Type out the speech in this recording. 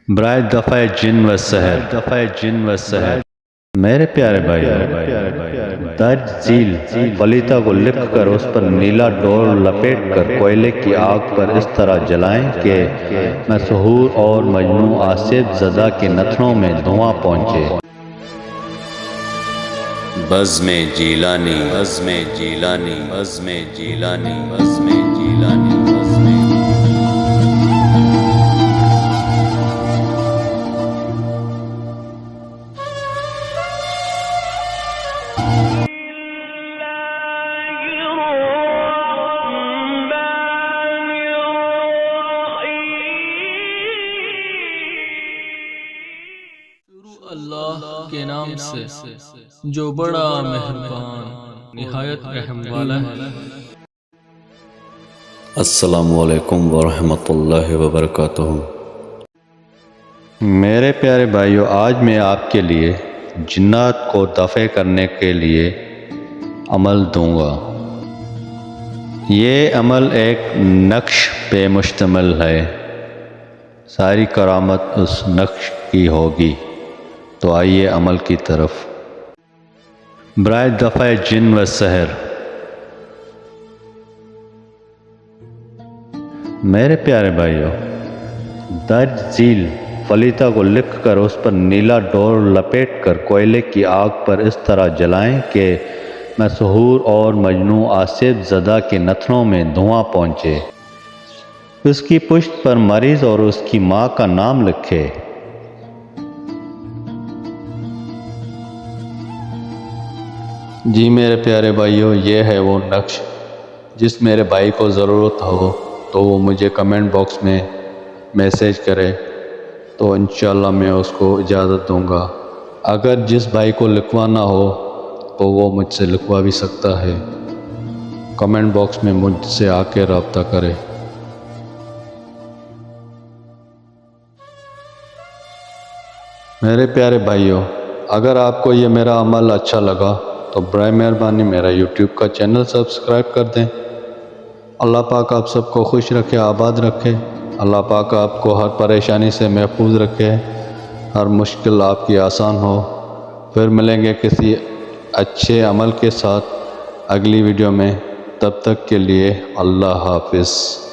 برائے دفع جن و سحر میرے پیارے بھائی درج ذیل فلیتا کو لکھ کر اس پر نیلا ڈور لپیٹ کر کوئلے کی آگ پر اس طرح جلائیں کہ مسحور اور مجنوں آصف زدہ کے نتنوں میں دھواں پہنچے۔ بزم جیلانی بزم جیلانی بزم جیلانی بزم جیلانی بزم اللہ کے نام سے جو بڑا مہربان نہایت رحم والا ہے۔ السلام علیکم ورحمۃ اللہ وبرکاتہ۔ میرے پیارے بھائیو، آج میں آپ کے لیے جنات کو دفع کرنے کے لیے عمل دوں گا۔ یہ عمل ایک نقش پہ مشتمل ہے، ساری کرامت اس نقش کی ہوگی۔ تو آئیے عمل کی طرف۔ برائے دفع جن و سحر میرے پیارے بھائیو، درج ذیل فلیتا کو لکھ کر اس پر نیلا ڈور لپیٹ کر کوئلے کی آگ پر اس طرح جلائیں کہ مسحور اور مجنوں آصف زدہ کے نتنوں میں دھواں پہنچے۔ اس کی پشت پر مریض اور اس کی ماں کا نام لکھے۔ جی میرے پیارے بھائیو، یہ ہے وہ نقش۔ جس میرے بھائی کو ضرورت ہو تو وہ مجھے کمنٹ باکس میں میسیج کرے، تو انشاءاللہ میں اس کو اجازت دوں گا۔ اگر جس بھائی کو لکھوانا ہو تو وہ مجھ سے لکھوا بھی سکتا ہے۔ کمنٹ باکس میں مجھ سے آ کے رابطہ کرے۔ میرے پیارے بھائیو، اگر آپ کو یہ میرا عمل اچھا لگا تو برائے مہربانی میرا یوٹیوب کا چینل سبسکرائب کر دیں۔ اللہ پاک آپ سب کو خوش رکھے، آباد رکھے۔ اللہ پاک آپ کو ہر پریشانی سے محفوظ رکھے، ہر مشکل آپ کی آسان ہو۔ پھر ملیں گے کسی اچھے عمل کے ساتھ اگلی ویڈیو میں۔ تب تک کے لیے اللہ حافظ۔